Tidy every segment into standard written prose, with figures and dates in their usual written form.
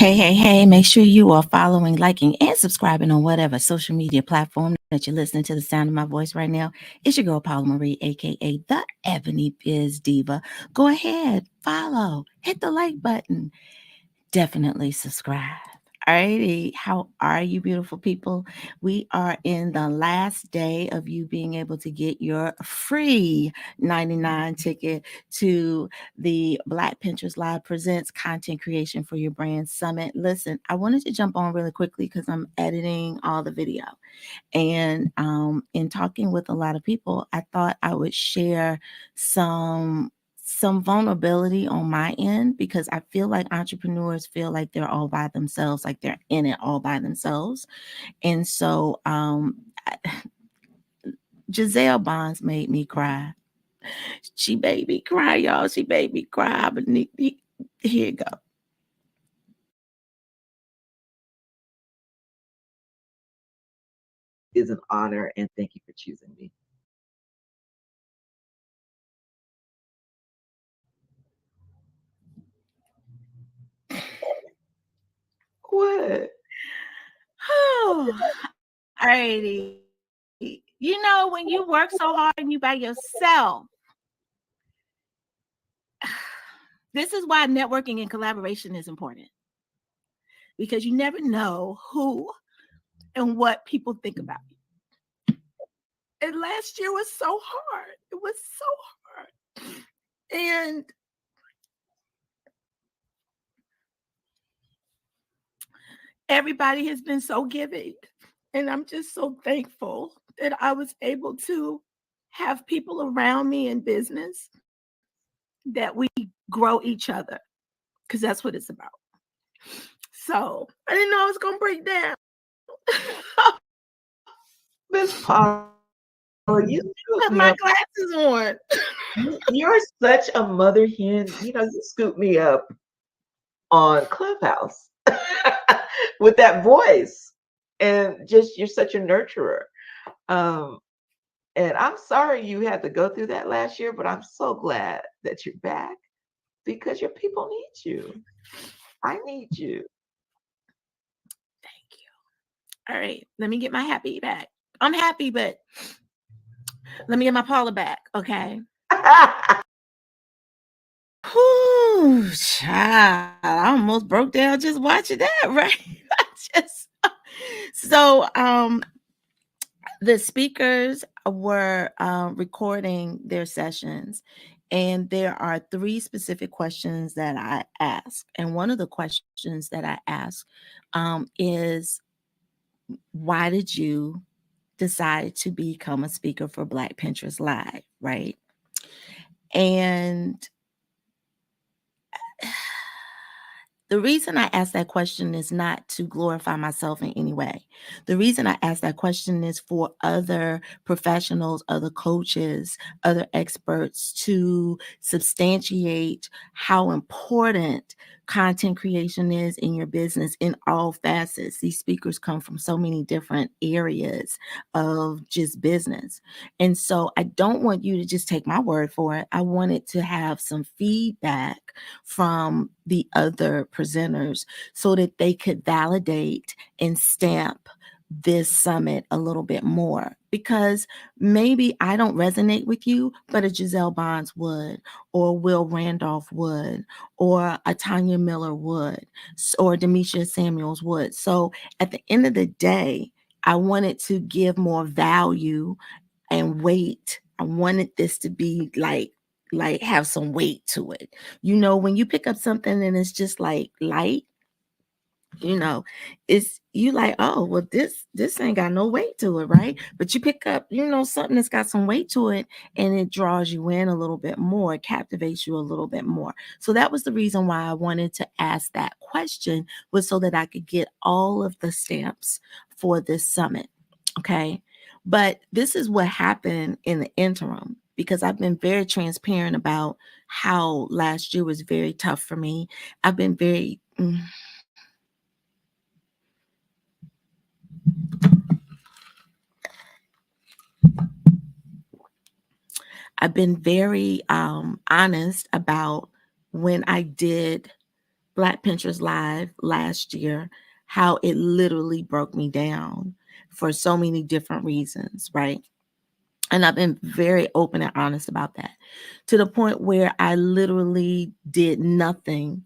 Hey, make sure you are following, liking, and subscribing on whatever social media platform that you're listening to the sound of my voice right now. It's your girl, Paula Marie, aka the Ebony Biz Diva. Go ahead, follow, hit the like button, definitely subscribe. Alrighty, how are you, beautiful people? We are in the last day of you being able to get your free 99 ticket to the Black Pinterest Live Presents Content Creation for Your Brand Summit. Listen, I wanted to jump on really quickly because I'm editing all the video. And in talking with a lot of people, I thought I would share some vulnerability on my end because I feel like entrepreneurs feel like they're all by themselves, like they're in it all by themselves. And so Gisele Bonds made me cry. She made me cry, y'all. She made me cry. But here you go. Is an honor, and thank you for choosing me. What? Oh, alrighty. You know, when you work so hard and you by yourself, this is why networking and collaboration is important. Because you never know who and what people think about you. And last year was so hard. It was so hard. And everybody has been so giving. And I'm just so thankful that I was able to have people around me in business that we grow each other, because that's what it's about. So I didn't know I was going to break down. Miss Paula, you scoop Put me my up. glasses on. You're such a mother hen. You scoop me up on Clubhouse with that voice. And just you're such a nurturer. Um, and I'm sorry you had to go through that last year, but I'm so glad that you're back because your people need you. I need you. Thank you. All right, let me get my happy back. I'm happy, but let me get my Paula back, okay? Whew, child, I almost broke down just watching that, right? just so the speakers were recording their sessions, and there are 3 specific questions that I ask. And one of the questions that I ask is, why did you decide to become a speaker for Black Pinterest Live, right? And the reason I ask that question is not to glorify myself in any way. The reason I ask that question is for other professionals, other coaches, other experts to substantiate how important content creation is in your business in all facets. These speakers come from so many different areas of just business. And so I don't want you to just take my word for it. I wanted to have some feedback from the other presenters so that they could validate and stamp this summit a little bit more, because maybe I don't resonate with you, but a Gisele Bonds would, or Will Randolph would, or a Tanya Miller would, or Demetria Samuels would. So at the end of the day, I wanted to give more value and weight. I wanted this to be like have some weight to it. You know, when you pick up something and it's just like light, you know, it's you like, oh, well, this ain't got no weight to it, right? But you pick up, something that's got some weight to it, and it draws you in a little bit more, it captivates you a little bit more. So that was the reason why I wanted to ask that question, was so that I could get all of the stamps for this summit. Okay. But this is what happened in the interim, because I've been very transparent about how last year was very tough for me. I've been very honest about when I did Black Pinterest Live last year, how it literally broke me down for so many different reasons, right? And I've been very open and honest about that, to the point where I literally did nothing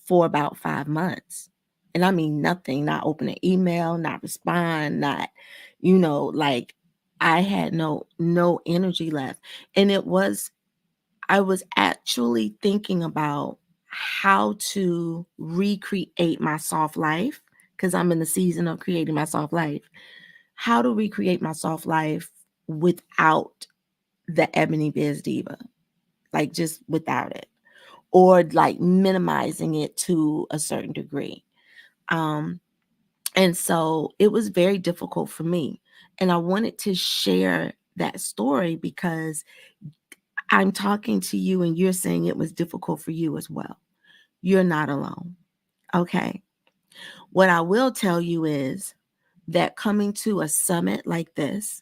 for about 5 months. And I mean nothing, not open an email, not respond, not, like I had no energy left. And I was actually thinking about how to recreate my soft life, because I'm in the season of creating my soft life. How to recreate my soft life without the Ebony Biz Diva, like just without it, or like minimizing it to a certain degree. Um, and so it was very difficult for me. And I wanted to share that story because I'm talking to you and you're saying it was difficult for you as well. You're not alone. Okay. What I will tell you is that coming to a summit like this,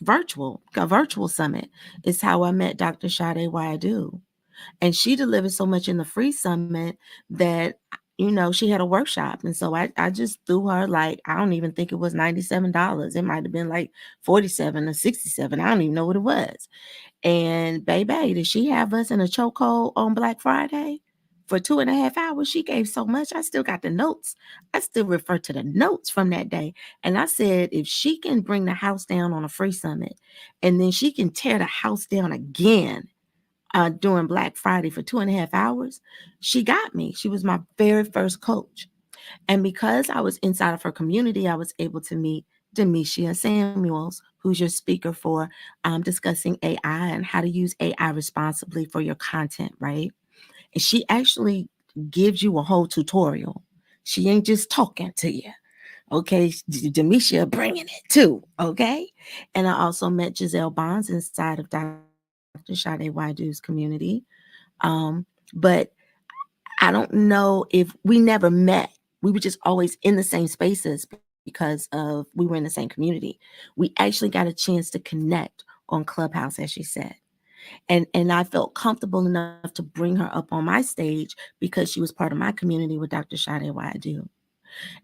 a virtual summit, is how I met Dr. Sade Wayadu. And she delivered so much in the free summit that, she had a workshop. And so I just threw her, like, I don't even think it was $97. It might have been like 47 or 67. I don't even know what it was. And baby, did she have us in a chokehold on Black Friday for 2.5 hours? She gave so much. I still got the notes. I still refer to the notes from that day. And I said, if she can bring the house down on a free summit, and then she can tear the house down again during Black Friday for 2.5 hours, she got me. She was my very first coach. And because I was inside of her community, I was able to meet Demetia Samuels, who's your speaker for discussing AI and how to use AI responsibly for your content, right? And she actually gives you a whole tutorial. She ain't just talking to you. Okay, Demetia bringing it too. Okay, and I also met Gisele Bonds inside of Dr. Sade Waidu's community. But I don't know if we never met. We were just always in the same spaces because of we were in the same community. We actually got a chance to connect on Clubhouse, as she said. And I felt comfortable enough to bring her up on my stage because she was part of my community with Dr. Sade Wayadu.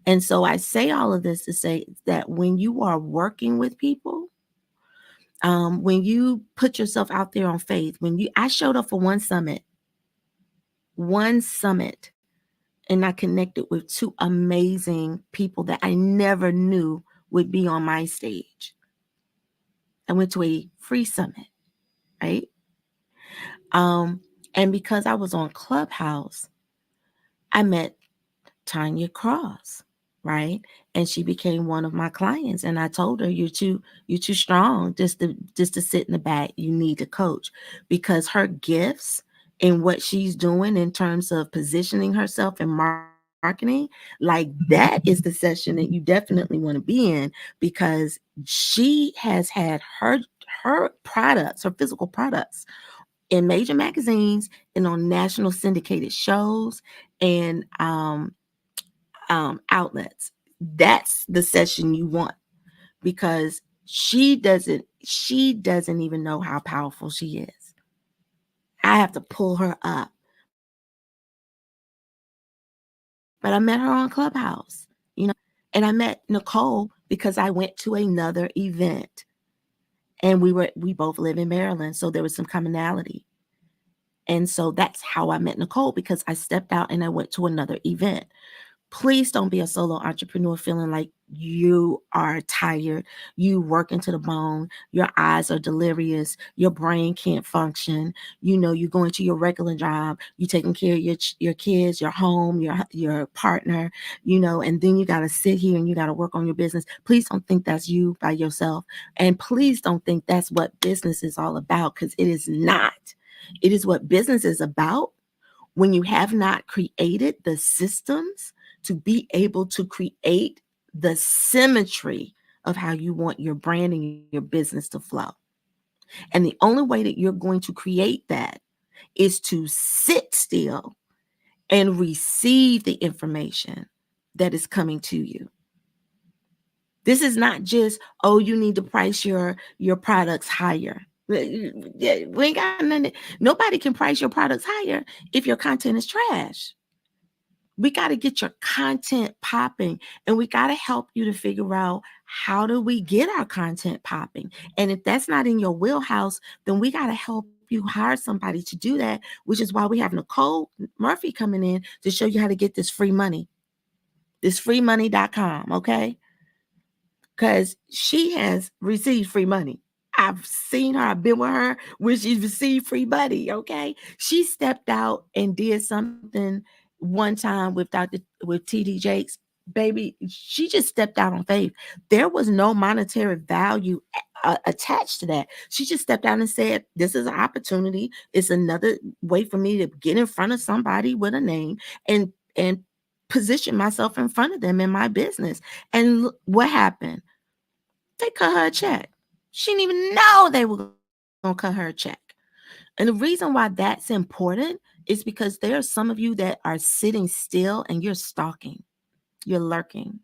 And so I say all of this to say that when you are working with people, when you put yourself out there on faith, I showed up for one summit, and I connected with two amazing people that I never knew would be on my stage. I went to a free summit, right? Um, and because I was on Clubhouse, I met Tanya Cross, right? And she became one of my clients. And I told her, you're too strong just to sit in the back. You need to coach, because her gifts and what she's doing in terms of positioning herself in marketing, like that is the session that you definitely want to be in, because she has had her products, her physical products, in major magazines and on national syndicated shows and outlets. That's the session you want, because she doesn't even know how powerful she is. I have to pull her up. But I met her on Clubhouse, And I met Nicole because I went to another event. And we both live in Maryland, so there was some commonality. And so that's how I met Nicole, because I stepped out and I went to another event. Please don't be a solo entrepreneur feeling like you are tired, you working to the bone, your eyes are delirious, your brain can't function. You're going to your regular job, you taking care of your kids, your home, your partner, and then you got to sit here and you got to work on your business. Please don't think that's you by yourself. And please don't think that's what business is all about, because it is not. It is what business is about when you have not created the systems to be able to create the symmetry of how you want your brand and your business to flow. And the only way that you're going to create that is to sit still and receive the information that is coming to you. This is not just, oh, you need to price your products higher. We ain't got nothing. Nobody can price your products higher if your content is trash. We got to get your content popping, and we got to help you to figure out how do we get our content popping. And if that's not in your wheelhouse, then we got to help you hire somebody to do that, which is why we have Nicole Murphy coming in to show you how to get this free money, this freemoney.com. Okay. Because she has received free money. I've seen her, I've been with her when she's received free money. Okay. She stepped out and did something one time with TD Jakes. Baby, she just stepped out on faith. There was no monetary value attached to that. She just stepped out and said, this is an opportunity. It's another way for me to get in front of somebody with a name and position myself in front of them in my business. And what happened? They cut her a check. She didn't even know they were going to cut her a check. And the reason why that's important is because there are some of you that are sitting still and you're stalking, you're lurking,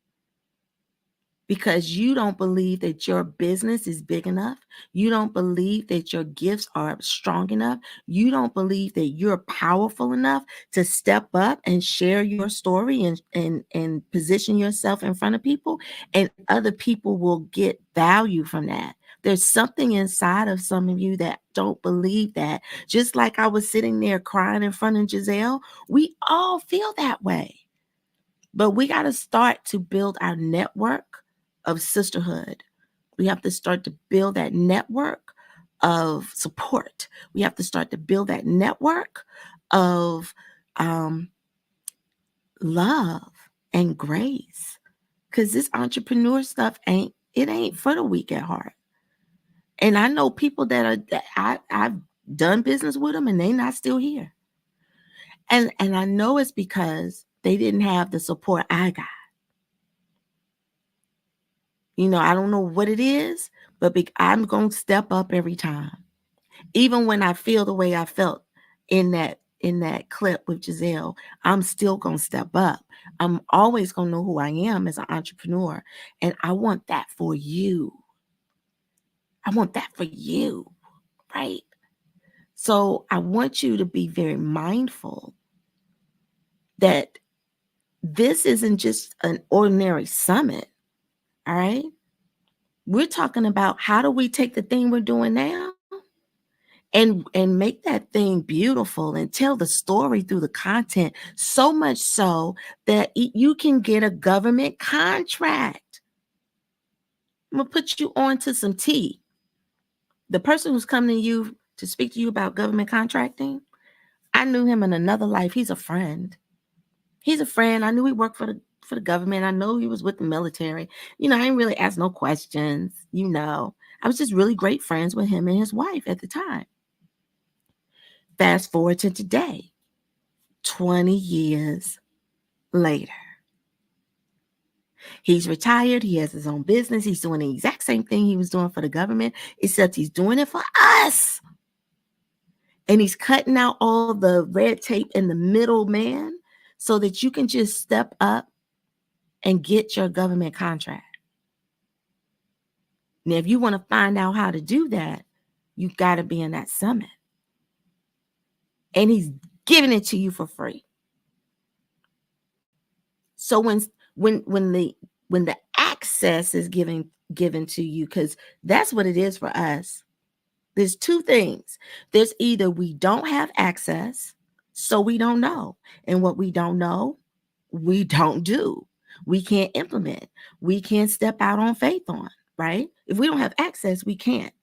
because you don't believe that your business is big enough. You don't believe that your gifts are strong enough. You don't believe that you're powerful enough to step up and share your story and position yourself in front of people, and other people will get value from that. There's something inside of some of you that don't believe that. Just like I was sitting there crying in front of Gisele, we all feel that way. But we got to start to build our network of sisterhood. We have to start to build that network of support. We have to start to build that network of um, love and grace. Because this entrepreneur stuff ain't for the weak at heart. And I know people I've done business with them and they not still here. And I know it's because they didn't have the support I got. I don't know what it is, but I'm going to step up every time. Even when I feel the way I felt in that clip with Gisele, I'm still going to step up. I'm always going to know who I am as an entrepreneur. And I want that for you. I want that for you, right? So I want you to be very mindful that this isn't just an ordinary summit, all right? We're talking about how do we take the thing we're doing now and make that thing beautiful and tell the story through the content, so much so that you can get a government contract. I'm gonna put you on to some tea. The person who's coming to you to speak to you about government contracting, I knew him in another life. He's a friend. He's a friend. I knew he worked for the government. I know he was with the military. I didn't really ask no questions. I was just really great friends with him and his wife at the time. Fast forward to today, 20 years later. He's retired. He has his own business. He's doing the exact same thing he was doing for the government, except he's doing it for us. And he's cutting out all the red tape in the middleman so that you can just step up and get your government contract. Now, if you want to find out how to do that, you've got to be in that summit. And he's giving it to you for free. So when the access is given to you, because that's what it is for us. There's two things. There's either we don't have access, so we don't know. And what we don't know, we don't do. We can't implement. We can't step out on faith on, right? If we don't have access, we can't.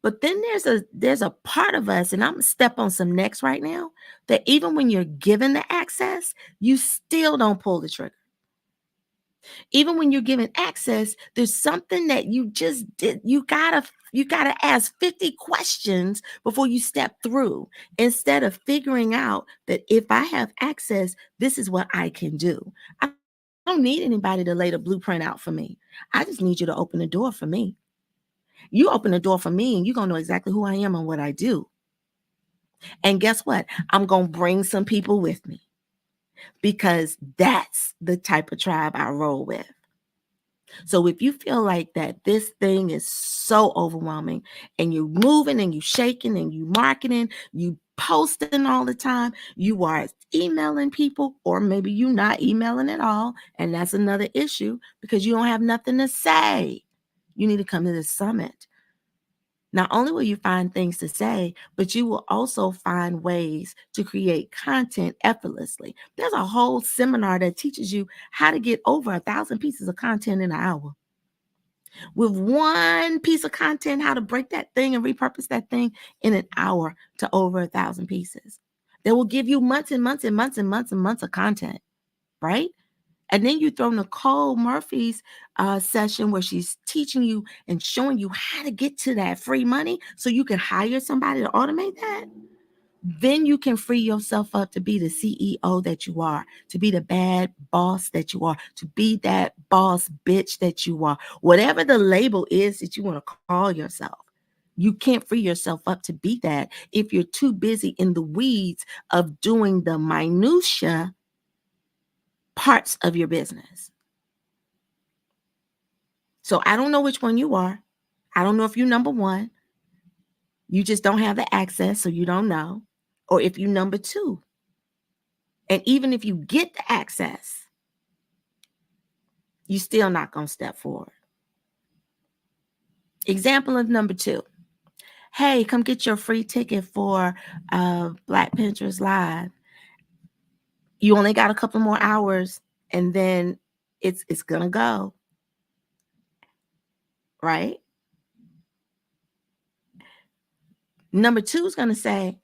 But then there's a part of us, and I'm gonna step on some necks right now, that even when you're given the access, you still don't pull the trigger. Even when you're given access, there's something that you just did. You gotta ask 50 questions before you step through, instead of figuring out that if I have access, this is what I can do. I don't need anybody to lay the blueprint out for me. I just need you to open the door for me. You open the door for me, and you're gonna know exactly who I am and what I do. And guess what? I'm gonna bring some people with me, because that's the type of tribe I roll with. So if you feel like that this thing is so overwhelming and you're moving and you shaking and you marketing, you posting all the time, you are emailing people, or maybe you not emailing at all, and that's another issue because you don't have nothing to say. You need to come to this summit. Not only will you find things to say, but you will also find ways to create content effortlessly. There's a whole seminar that teaches you how to get over 1,000 pieces of content in an hour. With one piece of content, how to break that thing and repurpose that thing in an hour to over 1,000 pieces. That will give you months and months and months and months and months of content, right? And then you throw Nicole Murphy's session where she's teaching you and showing you how to get to that free money so you can hire somebody to automate that. Then you can free yourself up to be the CEO that you are, to be the bad boss that you are, to be that boss bitch that you are. Whatever the label is that you want to call yourself, you can't free yourself up to be that if you're too busy in the weeds of doing the minutia parts of your business. So I don't know which one you are. I don't know if you're number one. You just don't have the access, so you don't know. Or if you're number two. And even if you get the access, you're still not going to step forward. Example of number two. Hey, come get your free ticket for Black Pinterest Live. You only got a couple more hours and then it's going to go. Right? Number two is going to say,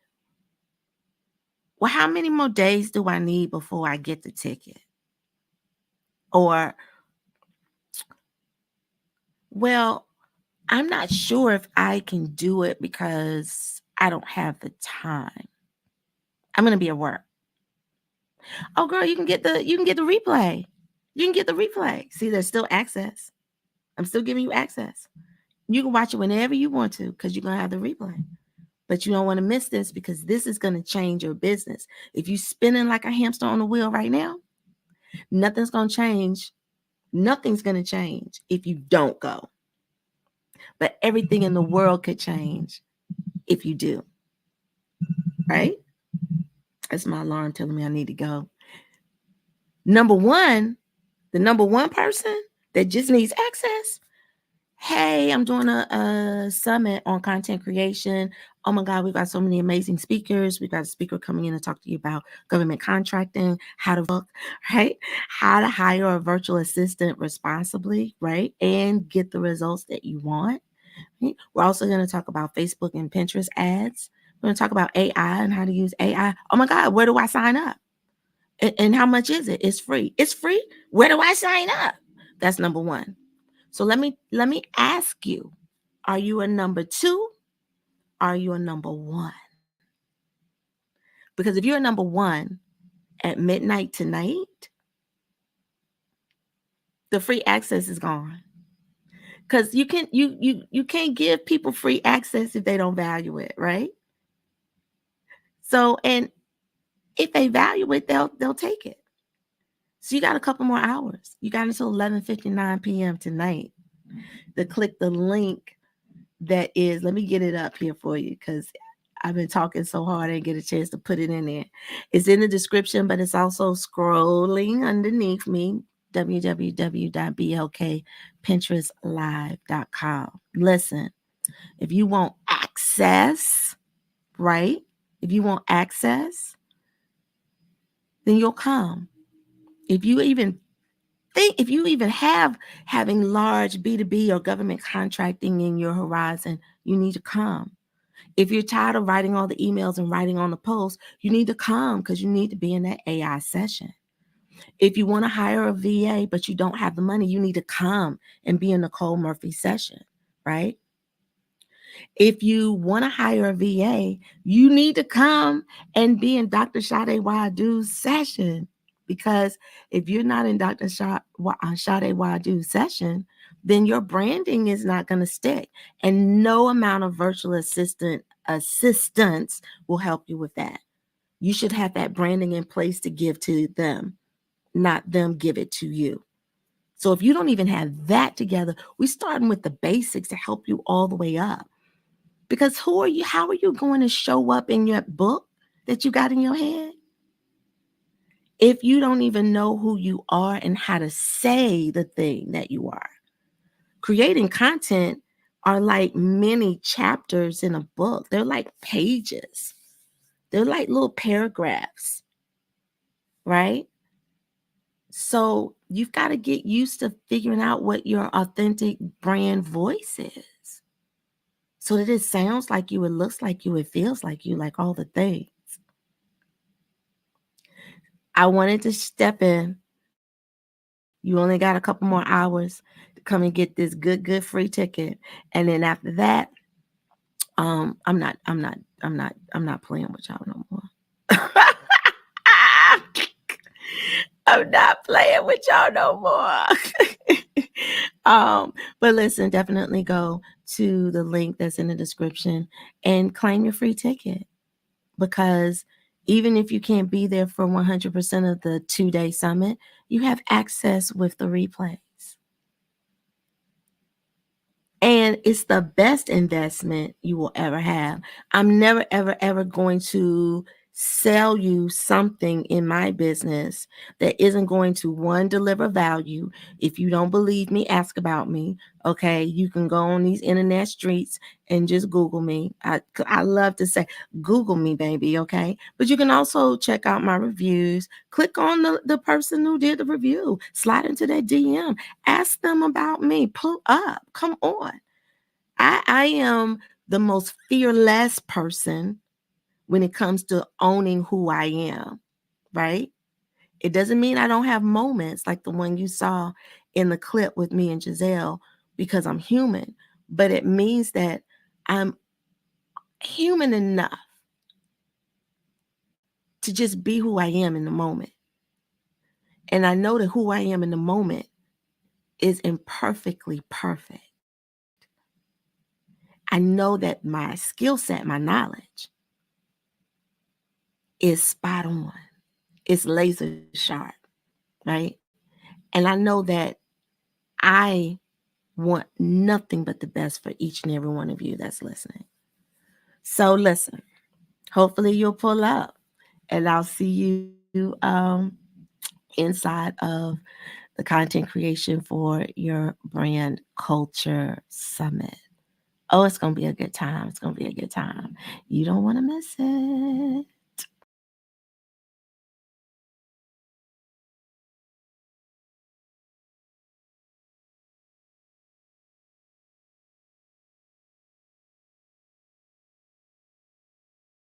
well, how many more days do I need before I get the ticket? Or, well, I'm not sure if I can do it because I don't have the time. I'm going to be at work. Oh, girl, you can get the replay. You can get the replay. See, there's still access. I'm still giving you access. You can watch it whenever you want to because you're going to have the replay. But you don't want to miss this because this is going to change your business. If you're spinning like a hamster on the wheel right now, nothing's going to change. Nothing's going to change if you don't go. But everything in the world could change if you do. Right? That's my alarm telling me I need to go. Number one, the number one person that just needs access. Hey, I'm doing a summit on content creation. Oh my God, we've got so many amazing speakers. We've got a speaker coming in to talk to you about government contracting, how to book, right? How to hire a virtual assistant responsibly, right? And get the results that you want. Right? We're also going to talk about Facebook and Pinterest ads. We're going to talk about AI and how to use AI. Oh my God, where do I sign up? And how much is it? It's free. It's free. Where do I sign up? That's number one. So let me ask you, are you a number two? Are you a number one? Because if you're a number one at midnight tonight, the free access is gone. Because you can't give people free access if they don't value it, right? So, and if they value it, they'll take it. So you got a couple more hours. You got until 11:59 p.m. tonight to click the link that is, let me get it up here for you because I've been talking so hard I didn't get a chance to put it in there. It's in the description, but it's also scrolling underneath me, www.blkpinterestlive.com. Listen, if you want access, right? If you want access, then you'll come. If you even have having large B2B or government contracting in your horizon, you need to come. If you're tired of writing all the emails and writing on the posts, you need to come because you need to be in that AI session. If you want to hire a VA, but you don't have the money, you need to come and be in Nicole Murphy session, right? If you want to hire a VA, you need to come and be in Dr. Sade Wadu's session. Because if you're not in Dr. Sade Wadu's session, then your branding is not going to stick. And no amount of virtual assistance will help you with that. You should have that branding in place to give to them, not them give it to you. So if you don't even have that together, we're starting with the basics to help you all the way up. Because who are you? How are you going to show up in your book that you got in your head if you don't even know who you are and how to say the thing that you are? Creating content are like many chapters in a book. They're like pages. They're like little paragraphs, right? So you've got to get used to figuring out what your authentic brand voice is so that it sounds like you, it looks like you, it feels like you, like all the things. I wanted to step in. You only got a couple more hours to come and get this good free ticket. And then after that, I'm not playing with y'all no more. I'm not playing with y'all no more. But listen, definitely go to the link that's in the description and claim your free ticket, because even if you can't be there for 100% of the 2-day summit, you have access with the replays. And it's the best investment you will ever have. I'm never, ever, ever going to sell you something in my business that isn't going to, one, deliver value. If you don't believe me, ask about me. Okay. You can go on these internet streets and just Google me. I love to say, Google me, baby. Okay. But you can also check out my reviews. Click on the person who did the review, slide into their DM, ask them about me, pull up, come on. I am the most fearless person when it comes to owning who I am, right? It doesn't mean I don't have moments like the one you saw in the clip with me and Gisele, because I'm human, but it means that I'm human enough to just be who I am in the moment. And I know that who I am in the moment is imperfectly perfect. I know that my skill set, my knowledge is spot on. It's laser sharp, right? And I know that I want nothing but the best for each and every one of you that's listening. So listen, hopefully you'll pull up and I'll see you inside of the content creation for your brand culture summit. Oh, it's going to be a good time. It's going to be a good time. You don't want to miss it.